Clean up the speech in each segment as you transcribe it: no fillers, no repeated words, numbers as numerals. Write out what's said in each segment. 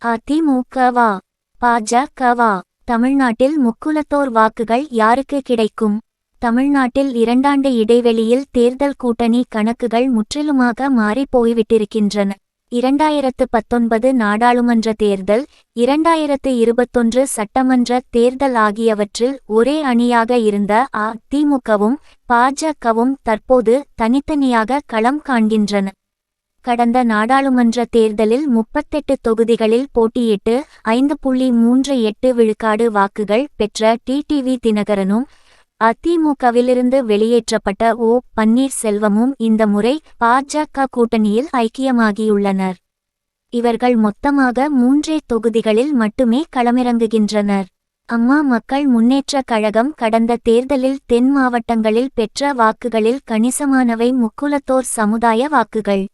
அதிமுகவா பாஜகவா? தமிழ்நாட்டில் முக்குலத்தோர் வாக்குகள் யாருக்கு கிடைக்கும்? தமிழ்நாட்டில் 2 ஆண்டு இடைவெளியில் தேர்தல் கூட்டணி கணக்குகள் முற்றிலுமாக மாறிப் போய்விட்டிருக்கின்றன. 2019 நாடாளுமன்ற தேர்தல், 2021 சட்டமன்ற தேர்தல் ஆகியவற்றில் ஒரே அணியாக இருந்த அதிமுகவும் பாஜகவும் தற்போது தனித்தனியாக களம் காண்கின்றன. கடந்த நாடாளுமன்ற தேர்தலில் 38 தொகுதிகளில் போட்டியிட்டு 5.38 விழுக்காடு வாக்குகள் பெற்ற டிடிவி தினகரனும் அதிமுகவிலிருந்து வெளியேற்றப்பட்ட ஓ பன்னீர்செல்வமும் இந்த முறை பாஜக கூட்டணியில் ஐக்கியமாகியுள்ளனர். இவர்கள் மொத்தமாக 3 தொகுதிகளில் மட்டுமே களமிறங்குகின்றனர். அம்மா மக்கள் முன்னேற்றக் கழகம் கடந்த தேர்தலில் தென் மாவட்டங்களில் பெற்ற வாக்குகளில் கணிசமானவை முக்குலத்தோர் சமுதாய வாக்குகள்.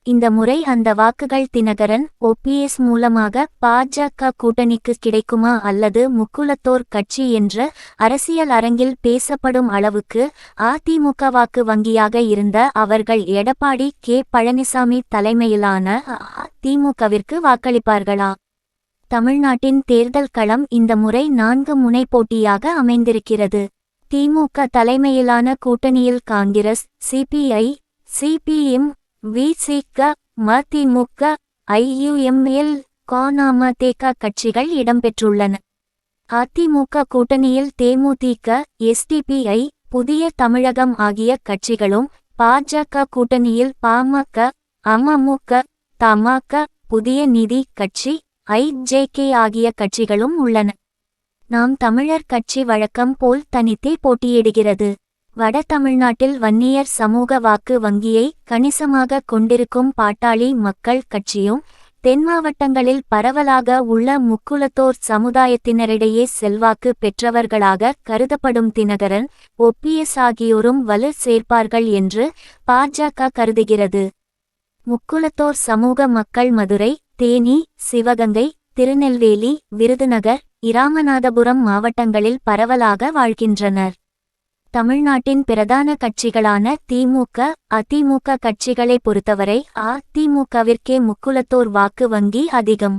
இந்த முறை அந்த வாக்குகள் தினகரன் ஓபிஎஸ் மூலமாக பாஜக கூட்டணிக்கு கிடைக்குமா அல்லது முக்குலத்தோர் கட்சி என்ற அரசியல் அரங்கில் பேசப்படும் அளவுக்கு அதிமுக வாக்கு வங்கியாக இருந்த அவர்கள் எடப்பாடி கே பழனிசாமி தலைமையிலான அதிமுகவிற்கு வாக்களிப்பார்களா? தமிழ்நாட்டின் தேர்தல் களம் இந்த முறை 4 முனை போட்டியாக அமைந்திருக்கிறது. திமுக தலைமையிலான கூட்டணியில் காங்கிரஸ், சிபிஐ, சிபிஎம், விசிக, மதிமுக, ஐயுஎம்எல், கனமதேக கட்சிகள் இடம்பெற்றுள்ளன. அதிமுக கூட்டணியில் தேமுதிக, எஸ்டிபிஐ, புதிய தமிழகம் ஆகிய கட்சிகளும், பாஜக கூட்டணியில் பாமக, அமமுக, தமாக, புதிய நீதி கட்சி, ஐஜேகே ஆகிய கட்சிகளும் உள்ளன. நாம் தமிழர் கட்சி வழக்கம் போல் தனித்தே போட்டியிடுகிறது. வட தமிழ்நாட்டில் வன்னியர் சமூக வாக்கு வங்கியை கணிசமாக கொண்டிருக்கும் பாட்டாளி மக்கள் கட்சியும், தென் மாவட்டங்களில் பரவலாக உள்ள முக்குலத்தோர் சமுதாயத்தினரிடையே செல்வாக்கு பெற்றவர்களாக கருதப்படும் தினகரன், ஓபிஎஸ் ஆகியோரும் வலு சேர்ப்பார்கள் என்று பாஜக கருதுகிறது. முக்குலத்தோர் சமூக மக்கள் மதுரை, தேனி, சிவகங்கை, திருநெல்வேலி, விருதுநகர், இராமநாதபுரம் மாவட்டங்களில் பரவலாக வாழ்கின்றனர். தமிழ்நாட்டின் பிரதான கட்சிகளான திமுக, அதிமுக கட்சிகளை பொறுத்தவரை அதிமுகவிற்கே முக்குலத்தோர் வாக்கு வங்கி அதிகம்.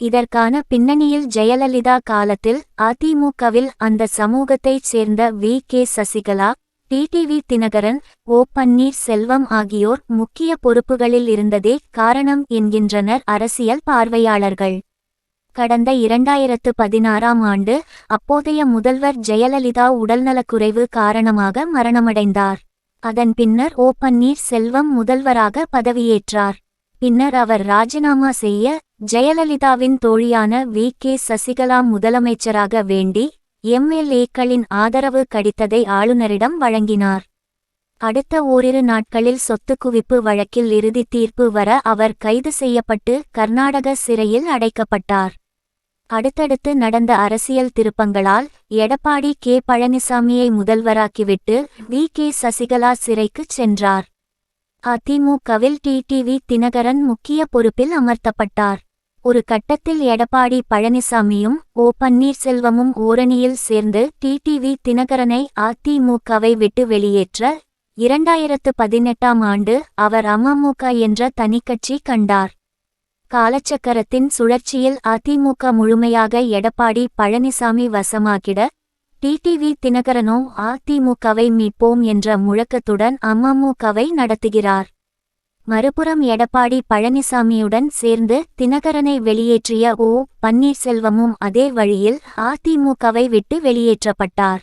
இதற்கான பின்னணியில் ஜெயலலிதா காலத்தில் அதிமுகவில் அந்த சமூகத்தைச் சேர்ந்த வி.கே. சசிகலா, டிடிவி தினகரன், ஓ பன்னீர்செல்வம் ஆகியோர் முக்கிய பொறுப்புகளில் இருந்ததே காரணம் என்கின்றனர் அரசியல் பார்வையாளர்கள். கடந்த 2016ஆம் ஆண்டு அப்போதைய முதல்வர் ஜெயலலிதா உடல்நலக்குறைவு காரணமாக மரணமடைந்தார். அதன் பின்னர் ஓ பன்னீர்செல்வம் முதல்வராக பதவியேற்றார். பின்னர் அவர் ராஜினாமா செய்ய ஜெயலலிதாவின் தோழியான வி.கே. சசிகலா முதலமைச்சராக வேண்டி எம்எல்ஏக்களின் ஆதரவு கடிதத்தை ஆளுநரிடம் வழங்கினார். அடுத்த ஓரிரு நாட்களில் சொத்து குவிப்பு வழக்கில் இறுதி தீர்ப்பு வர அவர் கைது செய்யப்பட்டு கர்நாடக சிறையில் அடைக்கப்பட்டார். அடுத்தடுத்து நடந்த அரசியல் திருப்பங்களால் எடப்பாடி கே பழனிசாமியை முதல்வராக்கிவிட்டு வி.கே. சசிகலா சிறைக்குச் சென்றார். அதிமுகவில் டிடிவி தினகரன் முக்கிய பொறுப்பில் அமர்த்தப்பட்டார். ஒரு கட்டத்தில் எடப்பாடி பழனிசாமியும் ஓ பன்னீர்செல்வமும் ஓரணியில் சேர்ந்து டிடிவி தினகரனை அதிமுகவை விட்டு வெளியேற்ற 2018ஆம் ஆண்டு அவர் அமமுக என்ற தனிக்கட்சி கண்டார். காலச்சக்கரத்தின் சுழற்சியில் அதிமுக முழுமையாக எடப்பாடி பழனிசாமி வசமாகிட டிடிவி தினகரனோ அதிமுகவை மீட்போம் என்ற முழக்கத்துடன் அமமுகவை நடத்துகிறார். மறுபுறம் எடப்பாடி பழனிசாமியுடன் சேர்ந்து தினகரனை வெளியேற்றிய ஓ பன்னீர்செல்வமும் அதே வழியில் அதிமுகவை விட்டு வெளியேற்றப்பட்டார்.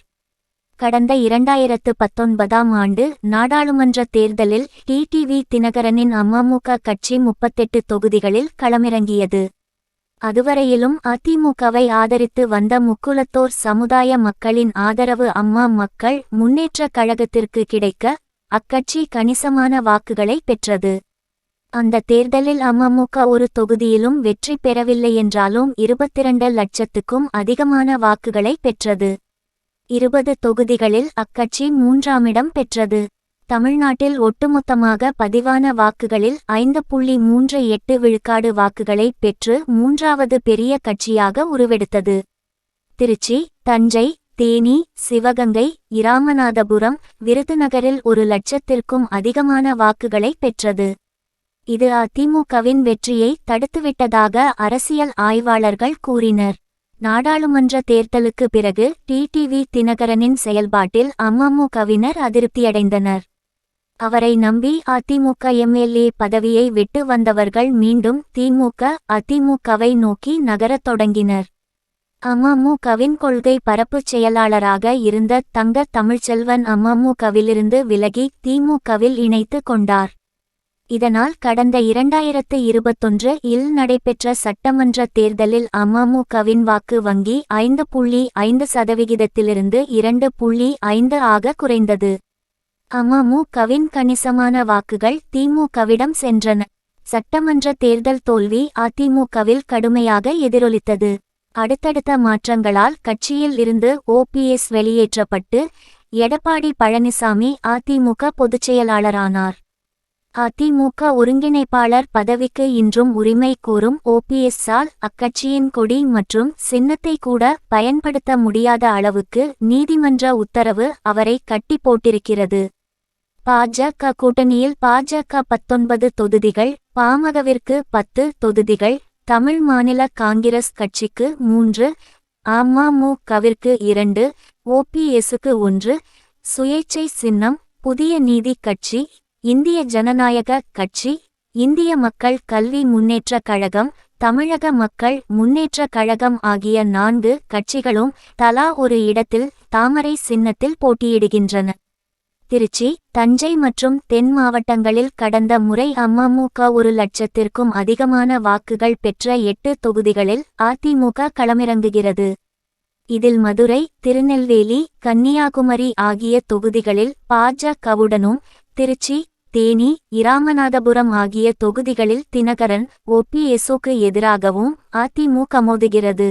கடந்த 2019ஆம் ஆண்டு நாடாளுமன்ற தேர்தலில் டிடிவி தினகரனின் அமமுக கட்சி 38 தொகுதிகளில் களமிறங்கியது. அதுவரையிலும் அதிமுகவை ஆதரித்து வந்த முக்குலத்தோர் சமுதாய மக்களின் ஆதரவு அம்மா மக்கள் முன்னேற்றக் கழகத்திற்கு கிடைக்க அக்கட்சி கணிசமான வாக்குகளை பெற்றது. அந்த தேர்தலில் அமமுக ஒரு தொகுதியிலும் வெற்றி பெறவில்லை என்றாலும் 22 லட்சத்துக்கும் அதிகமான வாக்குகளை பெற்றது. 20 தொகுதிகளில் அக்கட்சி 3ஆம் இடம் பெற்றது. தமிழ்நாட்டில் ஒட்டுமொத்தமாக பதிவான வாக்குகளில் 5.38 விழுக்காடு வாக்குகளை பெற்று 3வது பெரிய கட்சியாக உருவெடுத்தது. திருச்சி, தஞ்சை, தேனி, சிவகங்கை, இராமநாதபுரம், விருதுநகரில் 1 லட்சத்திற்கும் அதிகமான வாக்குகளை பெற்றது. இது அதிமுகவின் வெற்றியை தடுத்துவிட்டதாக அரசியல் ஆய்வாளர்கள் கூறினர். நாடாளுமன்ற தேர்தலுக்கு பிறகு டிடிவி தினகரனின் செயல்பாட்டில் அமமுகவினர் அதிருப்தியடைந்தனர். அவரை நம்பி அதிமுக எம்எல்ஏ பதவியை விட்டு வந்தவர்கள் மீண்டும் திமுக அதிமுகவை நோக்கி நகரத் தொடங்கினர். அமமுகவின் கொள்கை பரப்புச் செயலாளராக இருந்த தங்க தமிழ்ச்செல்வன் அமமுகவிலிருந்து விலகி திமுகவில் இணைத்து கொண்டார். இதனால் கடந்த 2021 இல் நடைபெற்ற சட்டமன்ற தேர்தலில் அமமுகவின் வாக்கு வங்கி 5.5% 2.5 ஆக குறைந்தது. அமமுகவின் கணிசமான வாக்குகள் திமுகவிடம் சென்றன. சட்டமன்ற தேர்தல் தோல்வி அதிமுகவில் கடுமையாக எதிரொலித்தது. அடுத்தடுத்த மாற்றங்களால் கட்சியில் இருந்து ஓபிஎஸ் வெளியேற்றப்பட்டு எடப்பாடி பழனிசாமி அதிமுக பொதுச்செயலாளரானார். அதிமுக ஒருங்கிணைப்பாளர் பதவிக்கு இன்றும் உரிமை கோரும் ஓபிஎஸ்ஸால் அக்கட்சியின் கொடி மற்றும் சின்னத்தை கூட பயன்படுத்த முடியாத அளவுக்கு நீதிமன்ற உத்தரவு அவரை கட்டி போட்டிருக்கிறது. பாஜக கூட்டணியில் பாஜக 19 தொகுதிகள், பாமகவிற்கு 10 தொகுதிகள், தமிழ் மாநில காங்கிரஸ் கட்சிக்கு 3, அமமுகவிற்கு 2, ஓபிஎஸ்க்கு 1, சுயேச்சை சின்னம், புதிய நீதி கட்சி, இந்திய ஜனநாயக கட்சி, இந்திய மக்கள் கல்வி முன்னேற்றக் கழகம், தமிழக மக்கள் முன்னேற்றக் கழகம் ஆகிய 4 கட்சிகளும் தலா ஒரு இடத்தில் தாமரை சின்னத்தில் போட்டியிடுகின்றன. திருச்சி, தஞ்சை மற்றும் தென் மாவட்டங்களில் கடந்த முறை அமமுக 1,00,000க்கும் அதிகமான வாக்குகள் பெற்ற 8 தொகுதிகளில் அதிமுக களமிறங்குகிறது. இதில் மதுரை, திருநெல்வேலி, கன்னியாகுமரி ஆகிய தொகுதிகளில் பாஜகவுடனும், திருச்சி, தேனி, இராமநாதபுரம் ஆகிய தொகுதிகளில் தினகரன் ஓபிஎஸ்ஸுக்கு எதிராகவும் அதிமுக மோதுகிறது.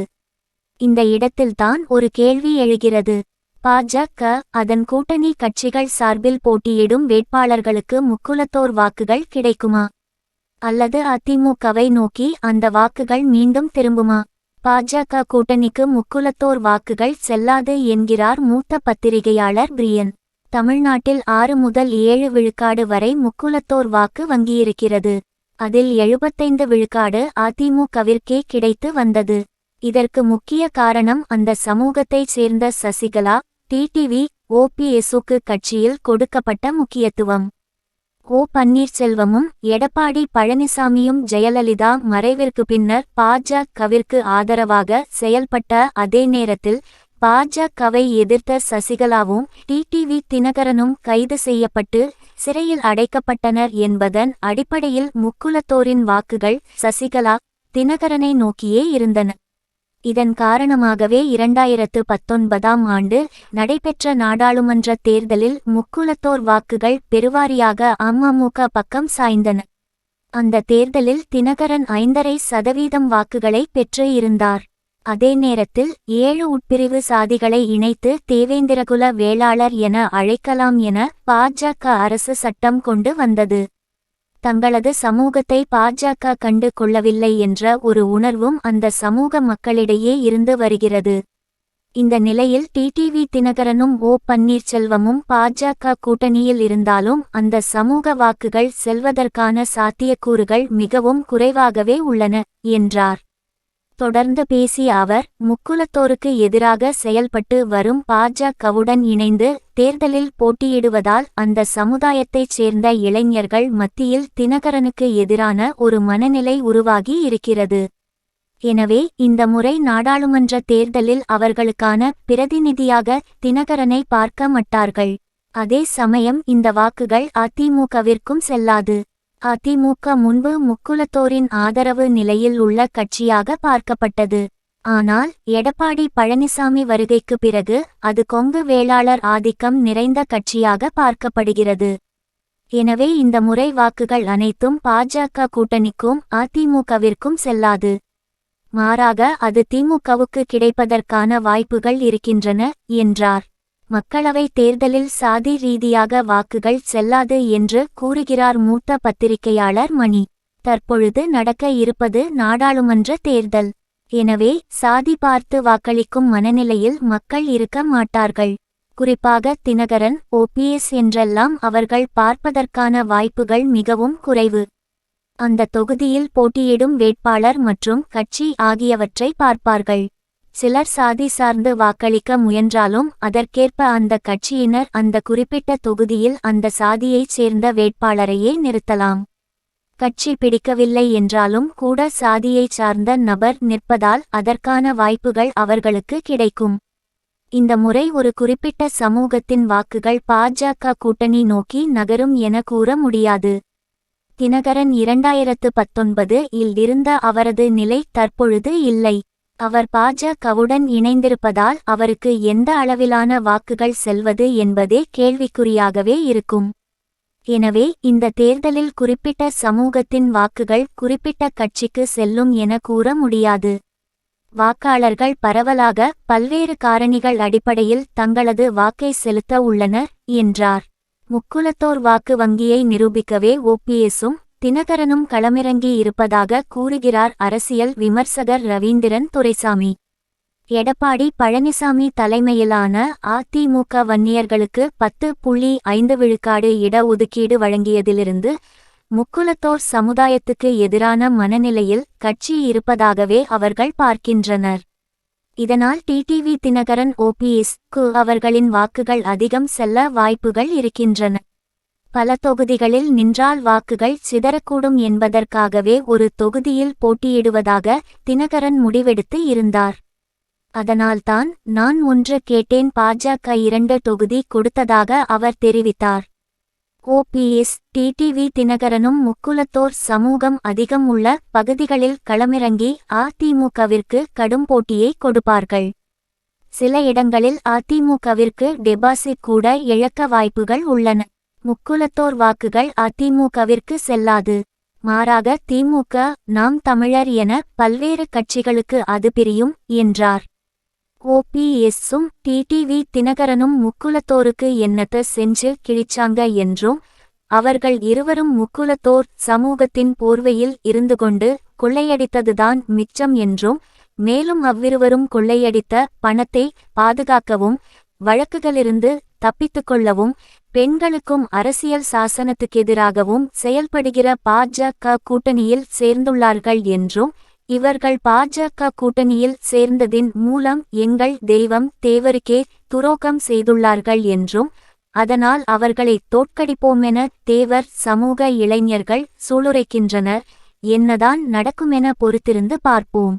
இந்த இடத்தில்தான் ஒரு கேள்வி எழுகிறது. பாஜக அதன் கூட்டணி கட்சிகள் சார்பில் போட்டியிடும் வேட்பாளர்களுக்கு முக்குலத்தோர் வாக்குகள் கிடைக்குமா? அல்லது அதிமுகவை நோக்கி அந்த வாக்குகள் மீண்டும் திரும்புமா? பாஜக கூட்டணிக்கு முக்குலத்தோர் வாக்குகள் செல்லாது என்கிறார் மூத்த பத்திரிகையாளர் பிரியன். தமிழ்நாட்டில் 6 முதல் 7 விழுக்காடு வரை முக்குலத்தோர் வாக்கு வங்கியிருக்கிறது. அதில் 75 விழுக்காடு அதிமுகவிற்கே கிடைத்து வந்தது. இதற்கு முக்கிய காரணம் அந்த சமூகத்தைச் சேர்ந்த சசிகலா, டிடிவி, ஓபிஎஸ்ஸுக்கு கட்சியில் கொடுக்கப்பட்ட முக்கியத்துவம். ஓ பன்னீர்செல்வமும் எடப்பாடி பழனிசாமியும் ஜெயலலிதா மறைவிற்கு பின்னர் பாஜகவிற்கு ஆதரவாக செயல்பட்ட அதே நேரத்தில் பாஜகவை எதிர்த்த சசிகலாவும் டிடிவி தினகரனும் கைது செய்யப்பட்டு சிறையில் அடைக்கப்பட்டனர் என்பதன் அடிப்படையில் முக்குலத்தோரின் வாக்குகள் சசிகலா, தினகரனை நோக்கியே இருந்தன. இதன் காரணமாகவே 2019ஆம் ஆண்டு நடைபெற்ற நாடாளுமன்ற தேர்தலில் முக்குலத்தோர் வாக்குகள் பெருவாரியாக அமமுக பக்கம் சாய்ந்தன. அந்த தேர்தலில் தினகரன் 5.5% வாக்குகளை பெற்று இருந்தார். அதே நேரத்தில் 7 உட்பிரிவு சாதிகளை இணைத்து தேவேந்திரகுல வேளாளர் என அழைக்கலாம் என பாஜக அரசு சட்டம் கொண்டு வந்தது. தங்களது சமூகத்தை பாஜக கண்டு கொள்ளவில்லை என்ற ஒரு உணர்வும் அந்த சமூக மக்களிடையே இருந்து வருகிறது. இந்த நிலையில் டிடிவி தினகரனும் ஓ பன்னீர்செல்வமும் பாஜக கூட்டணியில் இருந்தாலும் அந்த சமூக வாக்குகள் செல்வதற்கான சாத்தியக்கூறுகள் மிகவும் குறைவாகவே உள்ளன என்றார். தொடர்ந்து பேசிய அவர், முக்குலத்தோருக்கு எதிராக செயல்பட்டு வரும் பாஜகவுடன் இணைந்து தேர்தலில் போட்டியிடுவதால் அந்த சமுதாயத்தைச் சேர்ந்த இளைஞர்கள் மத்தியில் தினகரனுக்கு எதிரான ஒரு மனநிலை உருவாகி இருக்கிறது. எனவே இந்த முறை நாடாளுமன்ற தேர்தலில் அவர்களுக்கான பிரதிநிதியாக தினகரனை பார்க்க மாட்டார்கள். அதே சமயம் இந்த வாக்குகள் அதிமுகவிற்கும் செல்லாது. அதிமுக முன்பு முக்குலத்தோரின் ஆதரவு நிலையில் உள்ள கட்சியாக பார்க்கப்பட்டது. ஆனால் எடப்பாடி பழனிசாமி வருகைக்கு பிறகு அது கொங்கு வேளாளர் ஆதிக்கம் நிறைந்த கட்சியாக பார்க்கப்படுகிறது. எனவே இந்த முறை வாக்குகள் அனைத்தும் பாஜக கூட்டணிக்கும் அதிமுகவிற்கும் செல்லாது. மாறாக அது திமுகவுக்கு கிடைப்பதற்கான வாய்ப்புகள் இருக்கின்றன என்றார். மக்களவைத் தேர்தலில் சாதி ரீதியாக வாக்குகள் செல்லாது என்று கூறுகிறார் மூத்த பத்திரிகையாளர் மணி. தற்பொழுது நடக்க இருப்பது நாடாளுமன்ற தேர்தல். எனவே சாதி பார்த்து வாக்களிக்கும் மனநிலையில் மக்கள் இருக்க மாட்டார்கள். குறிப்பாக தினகரன், ஓபிஎஸ் என்றெல்லாம் அவர்கள் பார்ப்பதற்கான வாய்ப்புகள் மிகவும் குறைவு. அந்த தொகுதியில் போட்டியிடும் வேட்பாளர் மற்றும் கட்சி ஆகியவற்றை பார்ப்பார்கள். சிலர் சாதி சார்ந்து வாக்களிக்க முயன்றாலும் அதற்கேற்ப அந்த கட்சியினர் அந்த குறிப்பிட்ட தொகுதியில் அந்த சாதியைச் சேர்ந்த வேட்பாளரையே நிறுத்தலாம். கட்சி பிடிக்கவில்லை என்றாலும் கூட சாதியைச் சார்ந்த நபர் நிற்பதால் அதற்கான வாய்ப்புகள் அவர்களுக்கு கிடைக்கும். இந்த முறை ஒரு குறிப்பிட்ட சமூகத்தின் வாக்குகள் பாஜக கூட்டணி நோக்கி நகரும் என கூற முடியாது. தினகரன் 2019 இல் இருந்த அவரது நிலை தற்பொழுது இல்லை. அவர் பாஜகவுடன் இணைந்திருப்பதால் அவருக்கு எந்த அளவிலான வாக்குகள் செல்வது என்பதே கேள்விக்குறியாகவே இருக்கும். எனவே இந்த தேர்தலில் குறிப்பிட்ட சமூகத்தின் வாக்குகள் குறிப்பிட்ட கட்சிக்கு செல்லும் என கூற முடியாது. வாக்காளர்கள் பரவலாக பல்வேறு காரணிகள் அடிப்படையில் தங்களது வாக்கை செலுத்த உள்ளனர் என்றார். முக்குலத்தோர் வாக்கு வங்கியை நிரூபிக்கவே ஓபிஎஸும் தினகரனும் களமிறங்கி இருப்பதாக கூறுகிறார் அரசியல் விமர்சகர் ரவீந்திரன் துரைசாமி. எடப்பாடி பழனிசாமி தலைமையிலான அதிமுக வன்னியர்களுக்கு 10.5 விழுக்காடு இடஒதுக்கீடு வழங்கியதிலிருந்து முக்குலத்தோர் சமுதாயத்துக்கு எதிரான மனநிலையில் கட்சி இருப்பதாகவே அவர்கள் பார்க்கின்றனர். இதனால் டிடிவி தினகரன் ஓபிஎஸ்-க்கு அவர்களின் வாக்குகள் அதிகம் செல்ல வாய்ப்புகள் இருக்கின்றன. பல தொகுதிகளில் நின்றால் வாக்குகள் சிதறக்கூடும் என்பதற்காகவே ஒரு தொகுதியில் போட்டியிடுவதாக தினகரன் முடிவெடுத்து இருந்தார். அதனால்தான் நான் 1 கேட்டேன், பாஜக 2 தொகுதி கொடுத்ததாக அவர் தெரிவித்தார். ஓபிஎஸ் டிடிவி தினகரனும் முக்குலத்தோர் சமூகம் அதிகம் உள்ள பகுதிகளில் களமிறங்கி அதிமுகவிற்கு கடும் போட்டியை கொடுப்பார்கள். சில இடங்களில் அதிமுகவிற்கு டெபாசிட் கூட இழக்க வாய்ப்புகள் உள்ளன. முக்குலத்தோர் வாக்குகள் அதிமுகவிற்கு செல்லாது. மாறாக திமுக, நாம் தமிழர் என பல்வேறு கட்சிகளுக்கு அது பிரியும் என்றார். ஓபிஎஸ்ஸும் டிடிவி தினகரனும் முக்குலத்தோருக்கு என்னத்த செஞ்சு கிழிச்சாங்க என்றும் அவர்கள் இருவரும் முக்குலத்தோர் சமூகத்தின் போர்வையில் இருந்துகொண்டு கொள்ளையடித்ததுதான் மிச்சம் என்றும் மேலும் அவ்விருவரும் கொள்ளையடித்த பணத்தை பாதுகாக்கவும் வழக்குகளிலிருந்து தப்பித்துக்கொள்ளவும் பெண்களுக்கும் அரசியல் சாசனத்துக்கெதிராகவும் செயல்படுகிற பாஜக கூட்டணியில் சேர்ந்துள்ளார்கள் என்றும் இவர்கள் பாஜக கூட்டணியில் சேர்ந்ததின் மூலம் எங்கள் தெய்வம் தேவருக்கே துரோகம் செய்துள்ளார்கள் என்றும் அதனால் அவர்களை தோற்கடிப்போமென தேவர் சமூக இளைஞர்கள் சூளுரைக்கின்றனர். என்னதான் நடக்குமென பொறுத்திருந்து பார்ப்போம்.